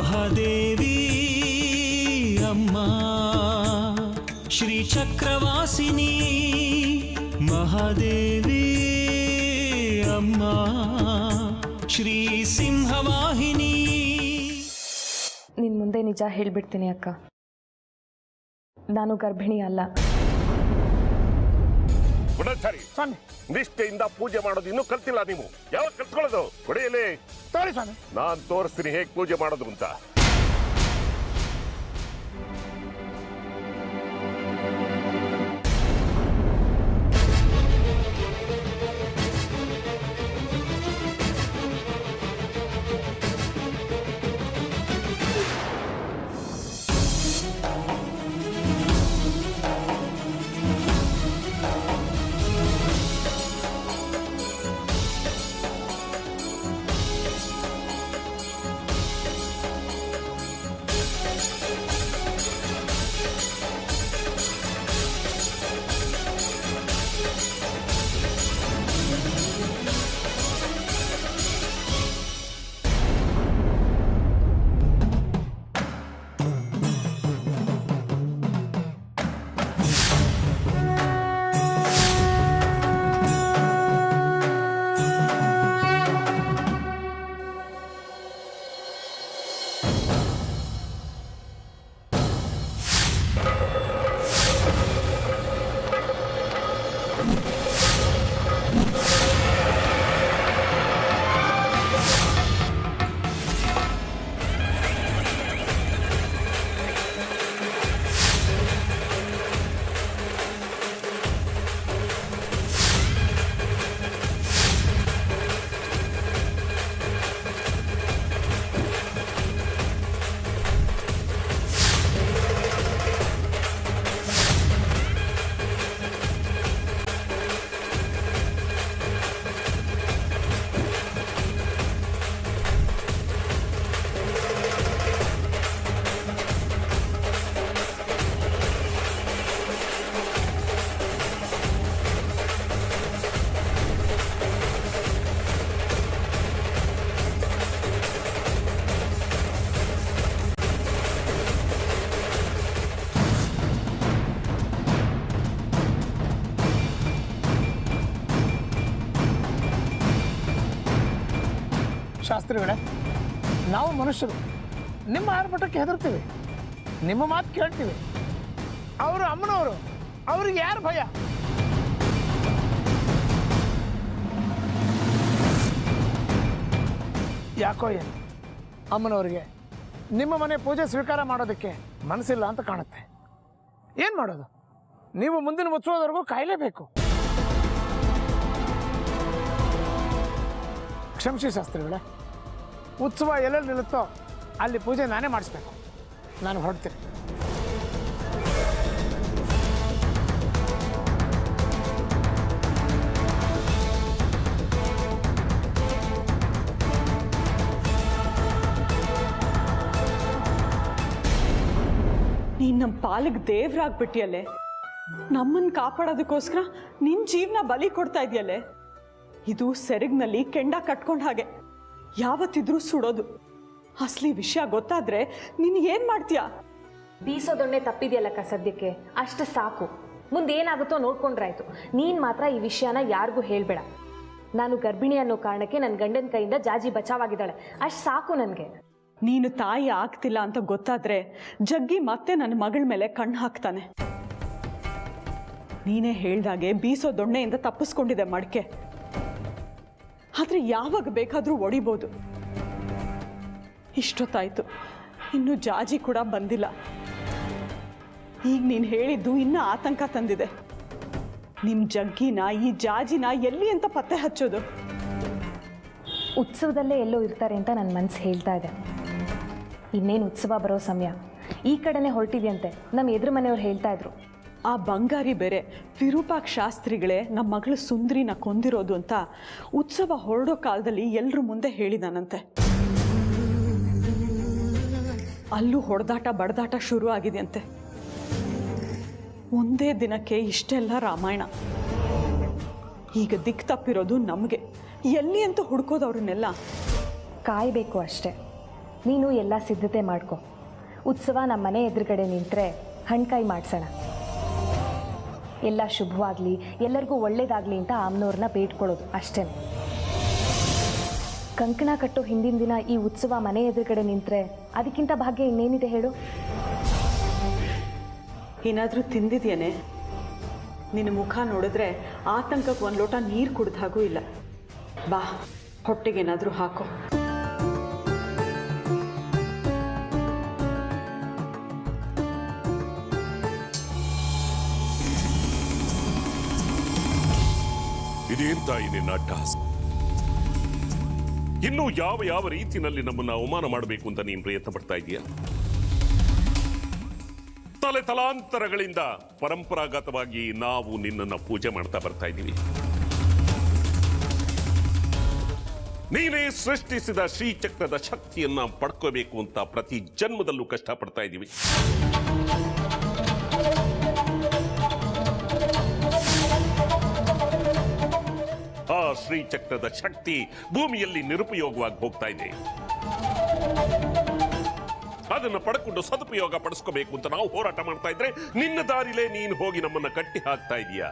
ಮಹಾದೇವಿ ಅಮ್ಮ ಶ್ರೀ ಚಕ್ರವಾಸಿನಿ ಮಹಾದೇವಿ ಅಮ್ಮ ಶ್ರೀ ಸಿಂಹವಾಹಿನಿ. ನಿನ್ನ ಮುಂದೆ ನಿಜ ಹೇಳ್ಬಿಡ್ತೀನಿ ಅಕ್ಕ, ನಾನು ಗರ್ಭಿಣಿ ಅಲ್ಲ. ಸ್ವಾಮಿ, ನಿಷ್ಠೆಯಿಂದ ಪೂಜೆ ಮಾಡೋದು ಇನ್ನೂ ಕಲ್ತಿಲ್ಲ ನೀವು. ಯಾವಾಗ ಕಲ್ತ್ಕೊಳ್ಳೋದು? ಕೊಡೆಯಲ್ಲಿ ತೋರಿ ಸ್ವಾಮಿ, ನಾನ್ ತೋರಿಸ್ತೀನಿ ಹೇಗೆ ಪೂಜೆ ಮಾಡೋದು ಅಂತ. ಶಾಸ್ತ್ರಿಗಳೇ, ನಾವು ಮನುಷ್ಯರು ನಿಮ್ಮ ಆರ್ಭಟಕ್ಕೆ ಹೆದರ್ತೀವಿ, ನಿಮ್ಮ ಮಾತು ಕೇಳ್ತೀವಿ. ಅವರು ಅಮ್ಮನವರು, ಅವ್ರಿಗೆ ಯಾರು ಭಯ? ಯಾಕೋ ಏನು ಅಮ್ಮನವರಿಗೆ ನಿಮ್ಮ ಮನೆ ಪೂಜೆ ಸ್ವೀಕಾರ ಮಾಡೋದಕ್ಕೆ ಮನಸ್ಸಿಲ್ಲ ಅಂತ ಕಾಣುತ್ತೆ. ಏನು ಮಾಡೋದು? ನೀವು ಮುಂದಿನ ಉತ್ಸವದವರೆಗೂ ಕಾಯಲೇಬೇಕು. ಕ್ಷಮಿಸಿ ಶಾಸ್ತ್ರಿಗಳೇ, ಉತ್ಸವ ಎಲ್ಲೆಲ್ಲಿ ನಿಲ್ಲುತ್ತೋ ಅಲ್ಲಿ ಪೂಜೆ ನಾನೇ ಮಾಡಿಸ್ಬೇಕು. ನಾನು ಹೊರಡ್ತೀನಿ. ನೀನು ನಮ್ಮ ಪಾಲಿಗೆ ದೇವ್ರಾಗ್ಬಿಟ್ಟಿಯಲ್ಲೇ. ನಮ್ಮನ್ನು ಕಾಪಾಡೋದಕ್ಕೋಸ್ಕರ ನಿನ್ನ ಜೀವನ ಬಲಿ ಕೊಡ್ತಾ ಇದೆಯಲ್ಲೇ. ಇದು ಸೆರಗಿನಲ್ಲಿ ಕೆಂಡ ಕಟ್ಕೊಂಡ ಹಾಗೆ, ಯಾವತ್ತಿದ್ರೂ ಸುಡೋದು. ಅಸಲಿ ವಿಷಯ ಗೊತ್ತಾದ್ರೆ ನೀನು ಏನು ಮಾಡ್ತೀಯಾ? ಬೀಸೋದೊಣ್ಣೆ ತಪ್ಪಿದೆಯಲ್ಲಕ್ಕ ಸದ್ಯಕ್ಕೆ, ಅಷ್ಟು ಸಾಕು. ಮುಂದೆ ಏನಾಗುತ್ತೋ ನೋಡ್ಕೊಂಡ್ರಾಯ್ತು. ನೀನು ಮಾತ್ರ ಈ ವಿಷಯನ ಯಾರಿಗೂ ಹೇಳಬೇಡ. ನಾನು ಗರ್ಭಿಣಿ ಅನ್ನೋ ಕಾರಣಕ್ಕೆ ನನ್ನ ಗಂಡನ ಕೈಯಿಂದ ಜಾಜಿ ಬಚಾವಾಗಿದ್ದಾಳೆ, ಅಷ್ಟು ಸಾಕು ನನಗೆ. ನೀನು ತಾಯಿ ಆಗ್ತಿಲ್ಲ ಅಂತ ಗೊತ್ತಾದ್ರೆ ಜಗ್ಗಿ ಮತ್ತೆ ನನ್ನ ಮಗಳ ಮೇಲೆ ಕಣ್ಣು ಹಾಕ್ತಾನೆ. ನೀನೇ ಹೇಳ್ದಾಗೆ ಬೀಸೋ ದೊಣ್ಣೆಯಿಂದ ತಪ್ಪಿಸ್ಕೊಂಡಿದೆ ಮಡಕೆ. ಆದರೆ ಯಾವಾಗ ಬೇಕಾದರೂ ಒಡಿಬೋದು. ಇಷ್ಟೊತ್ತಾಯ್ತು, ಇನ್ನು ಜಾಜಿ ಕೂಡ ಬಂದಿಲ್ಲ. ಈಗ ನೀನು ಹೇಳಿದ್ದು ಇನ್ನೂ ಆತಂಕ ತಂದಿದೆ. ನಿಮ್ಮ ಜಗ್ಗಿನ ಈ ಜಾಜಿನ ಎಲ್ಲಿ ಅಂತ ಪತ್ತೆ ಹಚ್ಚೋದು? ಉತ್ಸವದಲ್ಲೇ ಎಲ್ಲೋ ಇರ್ತಾರೆ ಅಂತ ನನ್ನ ಮನಸ್ಸು ಹೇಳ್ತಾ ಇದೆ. ಇನ್ನೇನು ಉತ್ಸವ ಬರೋ ಸಮಯ, ಈ ಕಡೆನೇ ಹೊರಟಿದೆಯಂತೆ. ನಮ್ಮ ಎದುರು ಮನೆಯವ್ರು ಹೇಳ್ತಾ ಇದ್ರು. ಆ ಬಂಗಾರಿ ಬೇರೆ ವಿರೂಪಾಕ್ಷ ಶಾಸ್ತ್ರಿಗಳೇ ನಮ್ಮ ಮಗಳು ಸುಂದ್ರಿನ ಕೊಂದಿರೋದು ಅಂತ ಉತ್ಸವ ಹೊರಡೋ ಕಾಲದಲ್ಲಿ ಎಲ್ಲರ ಮುಂದೆ ಹೇಳಿದಾನಂತೆ. ಅಲ್ಲೂ ಹೊಡೆದಾಟ ಬಡದಾಟ ಶುರು ಆಗಿದೆಯಂತೆ. ಒಂದೇ ದಿನಕ್ಕೆ ಇಷ್ಟೆಲ್ಲ ರಾಮಾಯಣ. ಈಗ ದಿಕ್ಕು ತಪ್ಪಿರೋದು ನಮಗೆ. ಎಲ್ಲಿ ಅಂತ ಹುಡ್ಕೋದು ಅವ್ರನ್ನೆಲ್ಲ. ಕಾಯಬೇಕು ಅಷ್ಟೆ. ನೀನು ಎಲ್ಲ ಸಿದ್ಧತೆ ಮಾಡ್ಕೊ. ಉತ್ಸವ ನಮ್ಮ ಮನೆ ಎದುರುಗಡೆ ನಿಂತರೆ ಹಣ್ಕಾಯಿ ಮಾಡಿಸೋಣ. ಎಲ್ಲ ಶುಭವಾಗಲಿ, ಎಲ್ಲರಿಗೂ ಒಳ್ಳೇದಾಗಲಿ ಅಂತ ಅಮ್ಮನವ್ರನ್ನ ಬೇಡ್ಕೊಳ್ಳೋದು ಅಷ್ಟೇ. ಕಂಕಣ ಕಟ್ಟೋ ಹಿಂದಿನ ದಿನ ಈ ಉತ್ಸವ ಮನೆ ಎದುರುಗಡೆ ನಿಂತರೆ ಅದಕ್ಕಿಂತ ಭಾಗ್ಯ ಇನ್ನೇನಿದೆ ಹೇಳು? ಏನಾದರೂ ತಿಂದಿದ್ಯೇನೆ? ನಿನ್ನ ಮುಖ ನೋಡಿದ್ರೆ ಆತಂಕಕ್ಕೆ ಒಂದು ಲೋಟ ನೀರು ಕುಡ್ದ ಹಾಗೂ ಇಲ್ಲ. ಬಾ, ಹೊಟ್ಟೆಗೇನಾದರೂ ಹಾಕೋ. ಇದೇನ್ ತಾಯಿ ನಿನ್ನ ಟಾಸ್ಕ್? ಇನ್ನು ಯಾವ ರೀತಿಯಲ್ಲಿ ನಮ್ಮನ್ನ ಅವಮಾನ ಮಾಡಬೇಕು ಅಂತ ನೀನು ಪ್ರಯತ್ನ ಪಡ್ತಾ ಇದೀಯಾ? ತಲಾಂತರಗಳಿಂದ ಪರಂಪರಾಗತವಾಗಿ ನಾವು ನಿನ್ನನ್ನು ಪೂಜೆ ಮಾಡ್ತಾ ಬರ್ತಾ ಇದ್ದೀವಿ. ನೀನೇ ಸೃಷ್ಟಿಸಿದ ಶ್ರೀಚಕ್ರದ ಶಕ್ತಿಯನ್ನ ಪಡ್ಕೋಬೇಕು ಅಂತ ಪ್ರತಿ ಜನ್ಮದಲ್ಲೂ ಕಷ್ಟಪಡ್ತಾ ಇದ್ದೀವಿ. ಆ ಶ್ರೀಚಕ್ರದ ಶಕ್ತಿ ಭೂಮಿಯಲ್ಲಿ ನಿರುಪಯೋಗವಾಗಿ ಹೋಗ್ತಾ ಇದೆ. ಅದನ್ನು ಪಡ್ಕೊಂಡು ಸದುಪಯೋಗ ಪಡಿಸ್ಕೋಬೇಕು ಅಂತ ನಾವು ಹೋರಾಟ ಮಾಡ್ತಾ ಇದ್ರೆ ನಿನ್ನ ದಾರಿಲೇ ನೀನು ಹೋಗಿ ನಮ್ಮನ್ನ ಕಟ್ಟಿ ಹಾಕ್ತಾ ಇದೀಯ.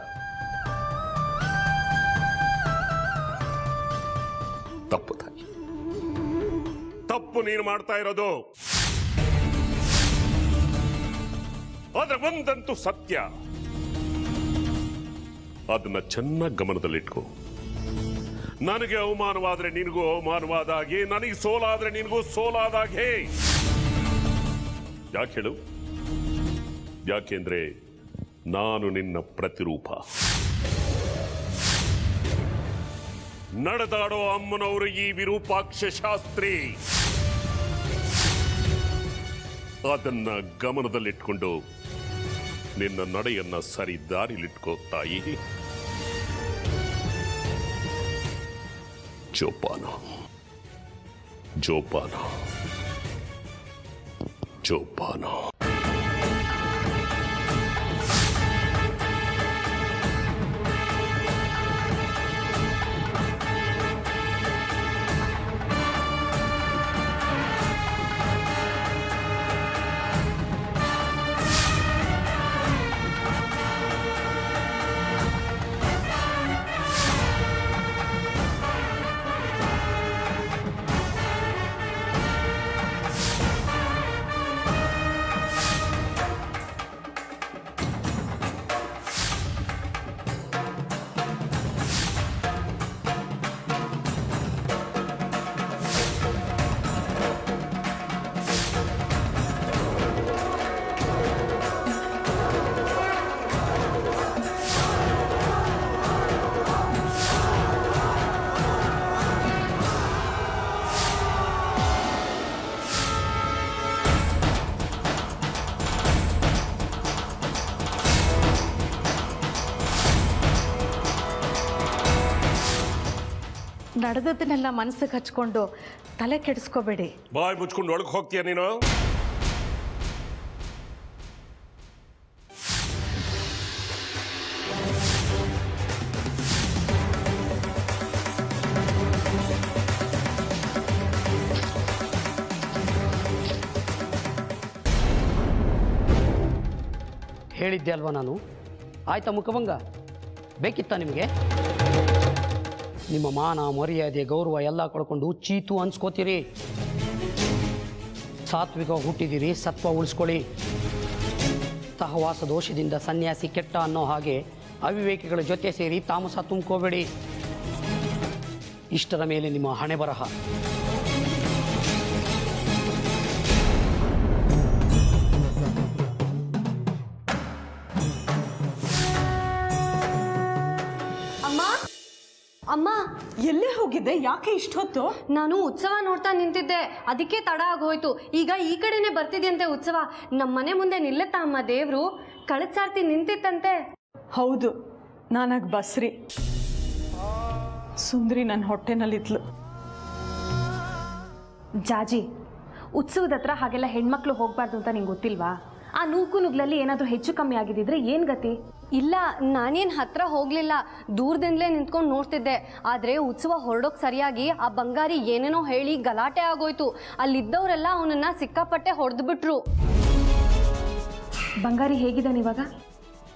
ತಪ್ಪು ತಾಯಿ, ತಪ್ಪು ನೀನು ಮಾಡ್ತಾ ಇರೋದು. ಆದ್ರೆ ಒಂದಂತೂ ಸತ್ಯ, ಅದನ್ನ ಚೆನ್ನಾಗಿ ಗಮನದಲ್ಲಿಟ್ಕೋ. ನನಗೆ ಅವಮಾನವಾದ್ರೆ ನಿನಗೂ ಅವಮಾನವಾದಾಗೆ, ನನಗೆ ಸೋಲಾದ್ರೆ ನಿನಗೂ ಸೋಲಾದಾಗೆ. ಯಾಕೆ ಹೇಳು? ಯಾಕೆಂದ್ರೆ ನಾನು ನಿನ್ನ ಪ್ರತಿರೂಪ. ನಡೆದಾಡೋ ಅಮ್ಮನವರು ಈ ವಿರೂಪಾಕ್ಷ ಶಾಸ್ತ್ರಿ. ಅದನ್ನ ಗಮನದಲ್ಲಿಟ್ಕೊಂಡು ನಿನ್ನ ನಡೆಯನ್ನ ಸರಿ ದಾರಿಲಿಟ್ಕೋ ತಾಯಿ. ಜೋಪಾನ ಜೋಪಾನ ಜೋಪಾನ. ನಡೆದದ್ದನ್ನೆಲ್ಲ ಮನಸ್ಸಿಗೆ ಹಚ್ಕೊಂಡು ತಲೆ ಕೆಡಿಸ್ಕೋಬೇಡಿ. ಬಾಯ್ ಮುಚ್ಕೊಂಡು ಒಳಗೆ ಹೋಗ್ತೀಯ ನೀನು? ಹೇಳಿದ್ದೆ ಅಲ್ವಾ ನಾನು? ಆಯ್ತಾ ಮುಖಭಂಗ? ಬೇಕಿತ್ತಾ ನಿಮಗೆ? ನಿಮ್ಮ ಮಾನ ಮರ್ಯಾದೆ ಗೌರವ ಎಲ್ಲ ಕಳ್ಕೊಂಡು ಚೀತು ಅನ್ಸ್ಕೋತೀರಿ. ಸಾತ್ವಿಕ ಹುಟ್ಟಿದಿರಿ, ಸತ್ವ ಉಳಿಸ್ಕೊಳ್ಳಿ. ಸಹವಾಸ ದೋಷದಿಂದ ಸನ್ಯಾಸಿ ಕೆಟ್ಟ ಅನ್ನೋ ಹಾಗೆ ಅವಿವೇಕಿಗಳ ಜೊತೆ ಸೇರಿ ತಾಮಸ ತುಂಬ್ಕೋಬೇಡಿ. ಇಷ್ಟರ ಮೇಲೆ ನಿಮ್ಮ ಹಣೆ ಬರಹ. ಅಮ್ಮ, ಎಲ್ಲೇ ಹೋಗಿದ್ದೆ? ಯಾಕೆ ಇಷ್ಟೊತ್ತು? ನಾನು ಉತ್ಸವ ನೋಡ್ತಾ ನಿಂತಿದ್ದೆ, ಅದಕ್ಕೆ ತಡ ಆಗೋಯ್ತು. ಈಗ ಈ ಕಡೆನೆ ಬರ್ತಿದ್ಯಂತೆ ಉತ್ಸವ. ನಮ್ಮ ಮನೆ ಮುಂದೆ ನಿಲ್ಲುತ್ತಾ ಅಮ್ಮ ದೇವ್ರು? ಕಳೆದ ಸಾರ್ತಿ ನಿಂತಿತ್ತಂತೆ. ಹೌದು, ನಾನಾಗ ಬಸ್ರಿ. ಸುಂದ್ರಿ ನನ್ನ ಹೊಟ್ಟೆನಲ್ಲಿದ್ಲು. ಜಾಜಿ, ಉತ್ಸವದ ಹತ್ರ ಹಾಗೆಲ್ಲ ಹೆಣ್ಮಕ್ಳು ಹೋಗ್ಬಾರ್ದು ಅಂತ ನಿಂಗೆ ಗೊತ್ತಿಲ್ವಾ? ಆ ನೂಕು ನುಗ್ಲಲ್ಲಿ ಏನಾದರೂ ಹೆಚ್ಚು ಕಮ್ಮಿ ಆಗಿದ್ದಿದ್ರೆ ಏನು ಗತಿ? ಇಲ್ಲ, ನಾನೇನು ಹತ್ರ ಹೋಗಲಿಲ್ಲ, ದೂರದಿಂದಲೇ ನಿಂತ್ಕೊಂಡು ನೋಡ್ತಿದ್ದೆ. ಆದರೆ ಉತ್ಸವ ಹೊರಡೋಕೆ ಸರಿಯಾಗಿ ಆ ಬಂಗಾರಿ ಏನೇನೋ ಹೇಳಿ ಗಲಾಟೆ ಆಗೋಯ್ತು. ಅಲ್ಲಿದ್ದವರೆಲ್ಲ ಅವನನ್ನು ಸಿಕ್ಕಾಪಟ್ಟೆ ಹೊಡೆದ್ಬಿಟ್ರು. ಬಂಗಾರಿ ಹೇಗಿದ್ದಾನೆ ಇವಾಗ?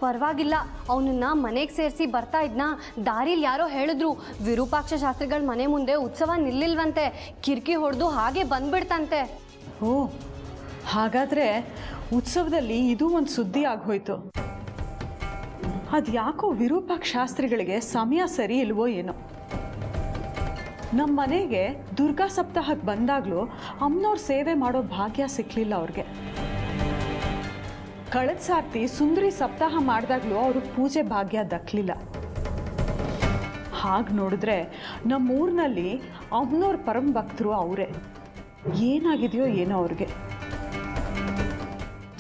ಪರವಾಗಿಲ್ಲ, ಅವನನ್ನು ಮನೆಗೆ ಸೇರಿಸಿ ಬರ್ತಾ ಇದ್ನ. ದಾರಿಲಿ ಯಾರೋ ಹೇಳಿದ್ರು, ವಿರೂಪಾಕ್ಷ ಶಾಸ್ತ್ರಿಗಳ ಮನೆ ಮುಂದೆ ಉತ್ಸವ ನಿಲ್ಲಿಲ್ವಂತೆ, ಕಿರ್ಕಿ ಹೊಡೆದು ಹಾಗೆ ಬಂದ್ಬಿಡ್ತಂತೆ. ಓ, ಹಾಗಾದರೆ ಉತ್ಸವದಲ್ಲಿ ಇದು ಒಂದು ಸುದ್ದಿ ಆಗೋಯ್ತು. ಅದು ಯಾಕೋ ವಿರೂಪಾಕ್ಷ ಶಾಸ್ತ್ರಿಗಳಿಗೆ ಸಮಯ ಸರಿ ಇಲ್ವೋ ಏನೋ. ನಮ್ಮ ಮನೆಗೆ ದುರ್ಗಾ ಸಪ್ತಾಹಕ್ಕೆ ಬಂದಾಗಲೂ ಅಮ್ಮನವ್ರ ಸೇವೆ ಮಾಡೋ ಭಾಗ್ಯ ಸಿಕ್ಕಲಿಲ್ಲ ಅವ್ರಿಗೆ. ಕಳೆದ ಸಾರ್ತಿ ಸುಂದರಿ ಸಪ್ತಾಹ ಮಾಡಿದಾಗಲೂ ಅವ್ರಿಗೆ ಪೂಜೆ ಭಾಗ್ಯ ದಕ್ಕಲಿಲ್ಲ. ಹಾಗೆ ನೋಡಿದ್ರೆ ನಮ್ಮೂರಿನಲ್ಲಿ ಅಮ್ಮನವ್ರ ಪರಮ ಭಕ್ತರು ಅವರೇ. ಏನಾಗಿದೆಯೋ ಏನೋ ಅವ್ರಿಗೆ.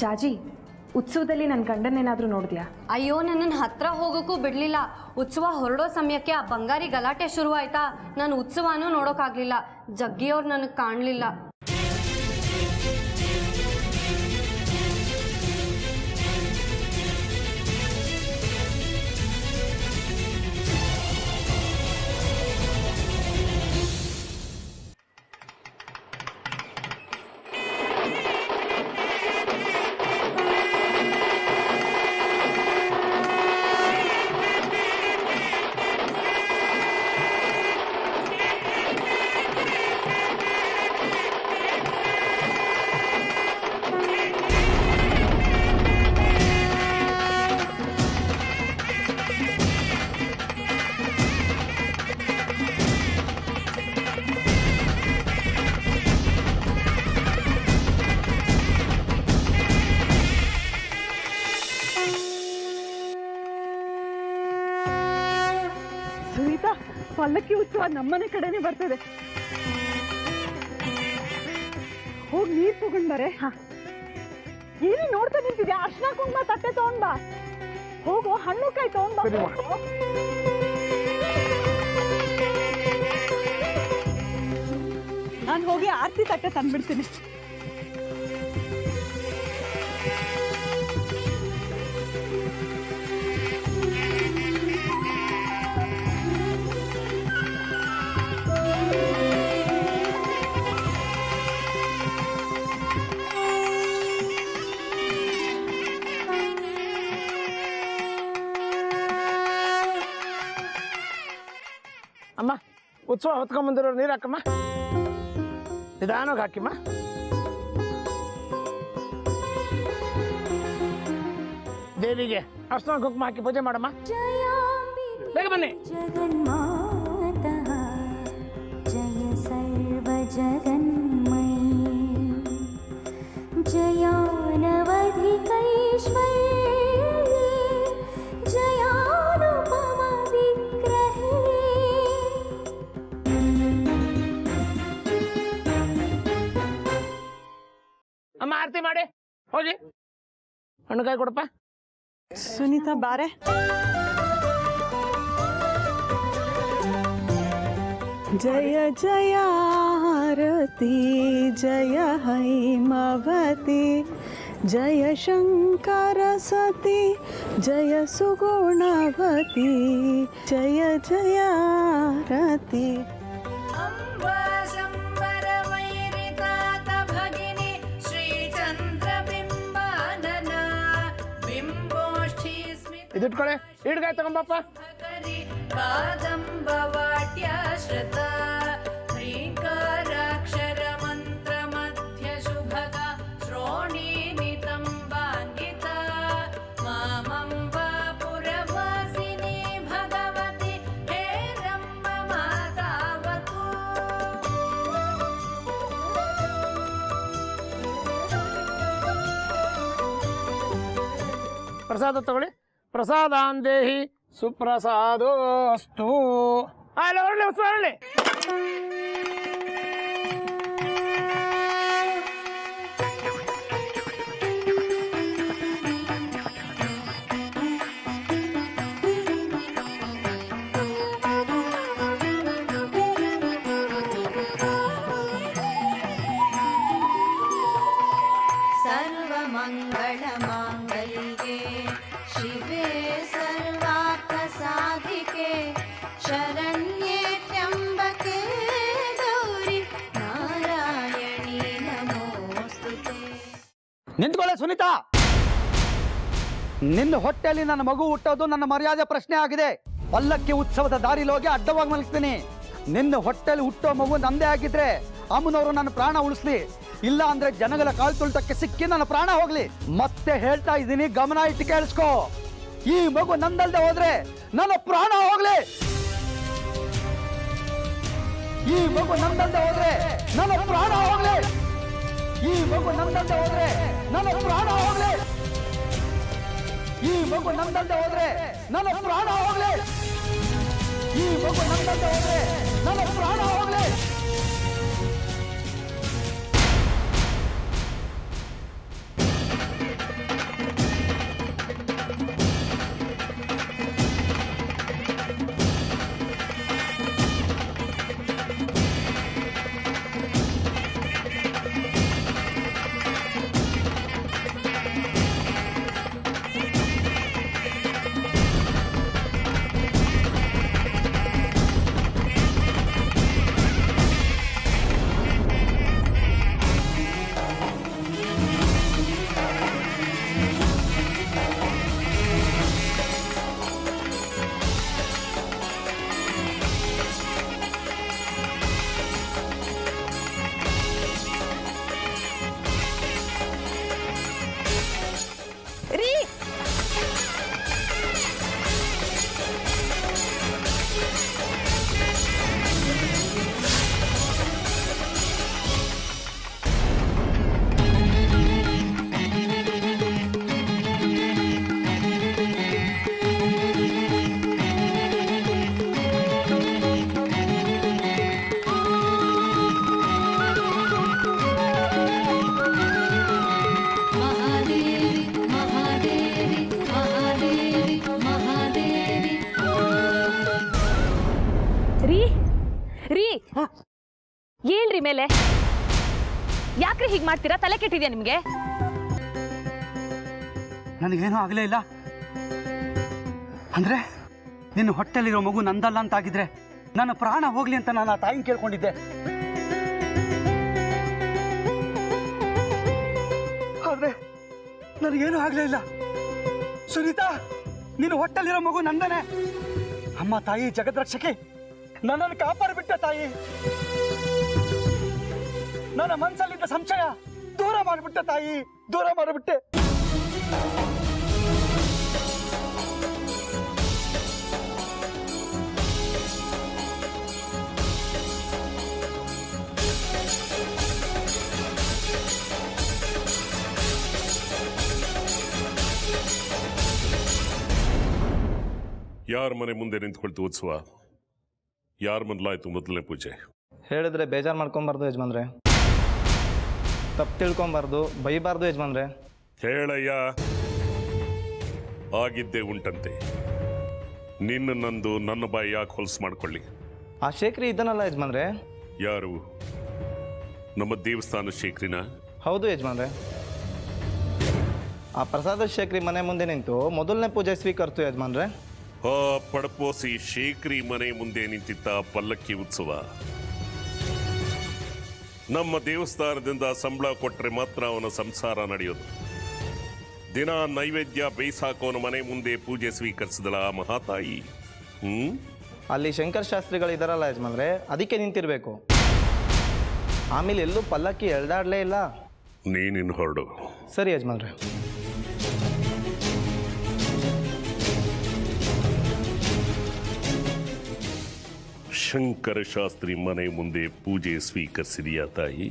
ಜಾಜಿ, ಉತ್ಸವದಲ್ಲಿ ನನ್ನ ಗಂಡನ್ನೇನಾದರೂ ನೋಡಿದ್ಯಾ? ಅಯ್ಯೋ, ನನ್ನನ್ನು ಹತ್ರ ಹೋಗೋಕ್ಕೂ ಬಿಡಲಿಲ್ಲ. ಉತ್ಸವ ಹೊರಡೋ ಸಮಯಕ್ಕೆ ಆ ಬಂಗಾರಿ ಗಲಾಟೆ ಶುರುವಾಯ್ತಾ, ನಾನು ಉತ್ಸವನೂ ನೋಡೋಕ್ಕಾಗಲಿಲ್ಲ. ಜಗ್ಗಿಯವ್ರು ನನಗೆ ಕಾಣಲಿಲ್ಲ. ಸುನೀತಾ, ಪಲ್ಲಕ್ಕಿ ಉತ್ಸವ ನಮ್ಮನೆ ಕಡೆನೇ ಬರ್ತದೆ. ಹೋಗಿ ನೀರು ತಗೊಂಡ್ ಬರೆ. ಏನೇ ನೋಡ್ತಾ ನಿಂತಿದ್ಯಾ? ಅರ್ಶನ ಕುಂಕುಮ ತಟ್ಟೆ ತಗೊಂಡ್ ಬಾ. ಹೋಗು, ಹಣ್ಣು ಕಾಯಿ ತಗೊಂಡ್ ಬಾ. ನಾನು ಹೋಗಿ ಆರತಿ ತಟ್ಟೆ ತಂದ್ಬಿಡ್ತೀನಿ. ಅಮ್ಮ, ಉತ್ಸವ ಹೊತ್ಕೊಂಬಂದಿರೋ ನೀರು ಹಾಕಮ್ಮ. ನಿಧಾನವಾಗಿ ಹಾಕಿಮ್ಮ. ದೇವಿಗೆ ಅರ್ಶನ ಕುಂಕುಮ ಹಾಕಿ ಪೂಜೆ ಮಾಡಮ್ಮ. ಬೇಗ ಬನ್ನಿ. जगन्मातः जय सर्वजगन्मयी जयानवधिकैश्वर्ये जयानुपमविग्रहे ಅಮ್ಮ, ಆರತಿ ಮಾಡಿ ಹೋಗಿ. ಹಣ್ಣು ಕಾಯಿ ಕೊಡಪ್ಪ. ಸುನೀತಾ ಬಾರೆ. ಜಯ ಜಯ ಆರತಿ ಜಯ ಹೈಮವತಿ ಜಯ ಶಂಕರ ಸತಿ ಜಯ ಸುಗುಣವತಿ ಜಯ ಜಯ ಆರತಿ. ಇದಿಟ್ಕೊಳ್ಳಿ, ಹಿಡ್ಗಾಯ್ ತಗೊಂಬಪ್ಪ. कादम्बवाट्याश्रत ह्रीङ्काराक्षर मन्त्रमध्य शुभग श्रोणीनितम्बाङ्गिता मामम्बा पुरवासिनी भगवति हेरम्ब मातावतु. ಪ್ರಸಾದ ತಗೊಳ್ಳಿ. ಪ್ರಸಾದಾಂದೇಹಿ ಸುಪ್ರಸಾದೋಸ್ತು. ಅಲ್ಲ, ಹೊರಳಿ ಉತ್ಸವ ಹೊರಳಿ. सर्वमङ्गलमाङ्गल्ये शिवे सर्वार्थसाधिके शरण्ये त्र्यम्बके गौरि नारायणी नमोस्तुते. ನಿಂತ್ಕೊಳ್ಳೆ ಸುನೀತಾ. ನಿನ್ನ ಹೊಟ್ಟೆಯಲ್ಲಿ ನನ್ನ ಮಗು ಹುಟ್ಟೋದು ನನ್ನ ಮರ್ಯಾದೆ ಪ್ರಶ್ನೆ ಆಗಿದೆ. ಪಲ್ಲಕ್ಕಿ ಉತ್ಸವದ ದಾರಿಲೋಗಿ ಅಡ್ಡವಾಗಿ ಮಲಗ್ತೀನಿ. ನಿನ್ನ ಹೊಟ್ಟೆಯಲ್ಲಿ ಹುಟ್ಟೋ ಮಗು ನಂದೇ ಆಗಿದ್ರೆ ಅಮ್ಮನವರು ನನ್ನ ಪ್ರಾಣ ಉಳಿಸ್ಲಿ, ಇಲ್ಲ ಅಂದ್ರೆ ಜನಗಳ ಕಾಲು ತುಳಿತಕ್ಕೆ ಸಿಕ್ಕಿ ನನ್ನ ಪ್ರಾಣ ಹೋಗ್ಲಿ. ಮತ್ತೆ ಹೇಳ್ತಾ ಇದ್ದೀನಿ, ಗಮನ ಇಟ್ಟು ಕೇಳಿಸ್ಕೋ. ಈ ಮಗು ನಂದಲ್ದೆ ಹೋದ್ರೆ ನನ್ನ ಪ್ರಾಣ ಹೋಗ್ಲಿ. ಈ ಮಗು ನಂದಲ್ದೆ ಹೋದ್ರೆ ನನ್ನ ಪ್ರಾಣ ಹೋಗ್ಲಿ. ಈ ಮಗು ನಂದಲ್ದೆ ಹೋದ್ರೆ ನನ್ನ ಪ್ರಾಣ ಹೋಗ್ಲಿ. ಈ ಮಗು ನಂದಲ್ದೆ ಹೋದ್ರೆ ನನ್ನ ಪ್ರಾಣ ಹೋಗ್ಲಿ. ಈ ಮಗು ನಂದಲ್ದೆ ಹೋದ್ರೆ ನನ್ನ ಪ್ರಾಣ ಹೋಗ್ಲಿ. ಹೇಳ್ರಿ ಮೇಲೆ. ಯಾಕ್ರಿ ಹೀಗೆ ಮಾಡ್ತೀರಾ? ತಲೆ ಕೆಟ್ಟಿದ್ಯಾ ನಿಮ್ಗೆ? ನನಗೇನೂ ಆಗಲೇ ಇಲ್ಲ ಅಂದ್ರೆ ನಿನ್ನ ಹೊಟ್ಟೆಲಿರೋ ಮಗು ನಂದಲ್ಲ ಅಂತಾಗಿದ್ರೆ ನನ್ನ ಪ್ರಾಣ ಹೋಗ್ಲಿ ಅಂತ ನಾನು ಆ ತಾಯಿನ ಕೇಳ್ಕೊಂಡಿದ್ದೆ. ಆದ್ರೆ ನನಗೇನೂ ಆಗಲೇ ಇಲ್ಲ. ಸುನೀತಾ, ನಿನ್ನ ಹೊಟ್ಟೆಲಿರೋ ಮಗು ನಂದನೆ. ಅಮ್ಮ ತಾಯಿ ಜಗದ್ರಕ್ಷಕಿ, ನನ್ನನ್ನು ಕಾಪಾಡಿಬಿಟ್ಟ ತಾಯಿ. ನನ್ನ ಮನಸ್ಸಲ್ಲಿದ್ದ ಸಂಶಯ ದೂರ ಮಾಡಿಬಿಟ್ಟ ತಾಯಿ, ದೂರ ಮಾಡಿಬಿಟ್ಟೆ. ಯಾರ ಮನೆ ಮುಂದೆ ನಿಂತ್ಕೊಳ್ತು ಉತ್ಸವ? ಯಾರ ಮೊದಲಾಯ್ತು ಮೊದಲನೇ ಪೂಜೆ? ಹೇಳಿದ್ರೆ ಬೇಜಾರು ಮಾಡ್ಕೊಬಾರ್ದು ಯಜಮಾನ್ರೆ, ತಪ್ಪು ತಿಳ್ಕೊಬಾರ್ದು, ಬೈಬಾರ್ದು ಯಜಮಾನ್ರೆ. ಹೇಳಯ್ಯ, ಆಗಿದ್ದೇ ಉಂಟಂತೆ. ನಿನ್ನ ನಂದು ನನ್ನ ಬಾಯಿ ಯಾಕೆ ಹೊಲಸು ಮಾಡ್ಕೊಳ್ಳಿ? ಆ ಶೇಖರಿ ಇದ್ದಾನಲ್ಲ ಯಜಮಾನ್ರೆ. ಯಾರು? ನಮ್ಮ ದೇವಸ್ಥಾನ ಶೇಖರಿನ? ಹೌದು ಯಜಮಾನ್ರೆ. ಆ ಪ್ರಸಾದ ಶೇಖರಿ ಮನೆ ಮುಂದೆ ನಿಂತು ಮೊದಲನೇ ಪೂಜೆ ಸ್ವೀಕರಿಸ್ತು ಯಜಮಾನ್ರೆ. ಆ ಪಡಪೋಸಿ ಶೇಖರಿ ಮನೆ ಮುಂದೆ ನಿಂತಿದ್ದ ಪಲ್ಲಕ್ಕಿ ಉತ್ಸವ. ನಮ್ಮ ದೇವಸ್ಥಾನದಿಂದ ಸಂಬಳ ಕೊಟ್ಟರೆ ಮಾತ್ರ ಅವನ ಸಂಸಾರ ನಡೆಯೋದು. ದಿನ ನೈವೇದ್ಯ ಬೇಯಿಸಾಕೋನ ಮನೆ ಮುಂದೆ ಪೂಜೆ ಸ್ವೀಕರಿಸಿದಳ ಆ ಮಹಾತಾಯಿ. ಅಲ್ಲಿ ಶಂಕರ್ ಶಾಸ್ತ್ರಿಗಳಿದಾರಲ್ಲ ಯಜಮಾನ್ರೆ, ಅದಕ್ಕೆ ನಿಂತಿರ್ಬೇಕು. ಆಮೇಲೆ ಎಲ್ಲೂ ಪಲ್ಲಕ್ಕಿ ಎಳ್ದಾಡ್ಲೇ ಇಲ್ಲ. ನೀನಿನ್ ಹೊರಡು. ಸರಿ ಯಜಮಾನ್ರೆ. ಶಂಕರ ಶಾಸ್ತ್ರಿ ಮನೆ ಮುಂದೆ ಪೂಜೆ ಸ್ವೀಕರಿಸಿದೆಯಾ ತಾಯಿ?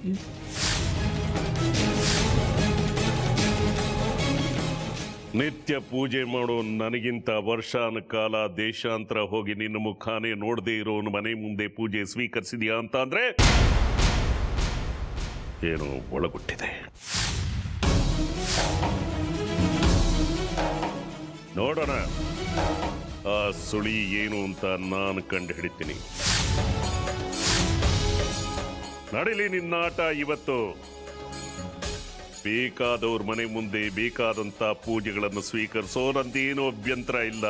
ನಿತ್ಯ ಪೂಜೆ ಮಾಡೋ ನನಗಿಂತ ವರ್ಷಾನ ಕಾಲ ದೇಶಾಂತರ ಹೋಗಿ ನಿನ್ನ ಮುಖಾನೇ ನೋಡದೇ ಇರೋ ಮನೆ ಮುಂದೆ ಪೂಜೆ ಸ್ವೀಕರಿಸಿದೆಯಾ ಅಂತ ಅಂದ್ರೆ ಏನೋ ಒಳಗುಟ್ಟಿದೆ. ನೋಡೋಣ ಆ ಸುಳಿ ಏನು ಅಂತ ನಾನು ಕಂಡು ಹಿಡಿತೀನಿ. ನಡಿಲಿ ನಿನ್ನ ಆಟ ಇವತ್ತು. ಬೇಕಾದವ್ರ ಮನೆ ಮುಂದೆ ಬೇಕಾದಂತ ಪೂಜೆಗಳನ್ನು ಸ್ವೀಕರಿಸೋ ನಂದೇನೂ ಅಭ್ಯಂತರ ಇಲ್ಲ.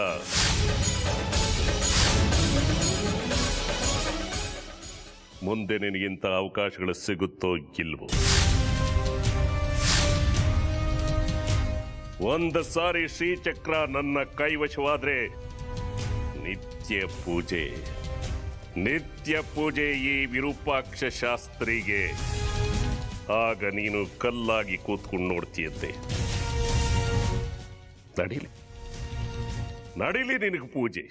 ಮುಂದೆ ನಿನಗಿಂತ ಅವಕಾಶಗಳು ಸಿಗುತ್ತೋ ಇಲ್ವೋ? ಒಂದು ಸಾರಿ ಶ್ರೀಚಕ್ರ ನನ್ನ ಕೈವಶವಾದ್ರೆ ನಿತ್ಯ ಪೂಜೆ ಈ ವಿರೂಪಾಕ್ಷ ಶಾಸ್ತ್ರಿಗೆ. ಆಗ ನೀನು ಕಲ್ಲಾಗಿ ಕೂತ್ಕೊಂಡು ನೋಡ್ತೀಯಂತೆ. ನಡೀಲಿ ನಿನಗೆ ಪೂಜೆ.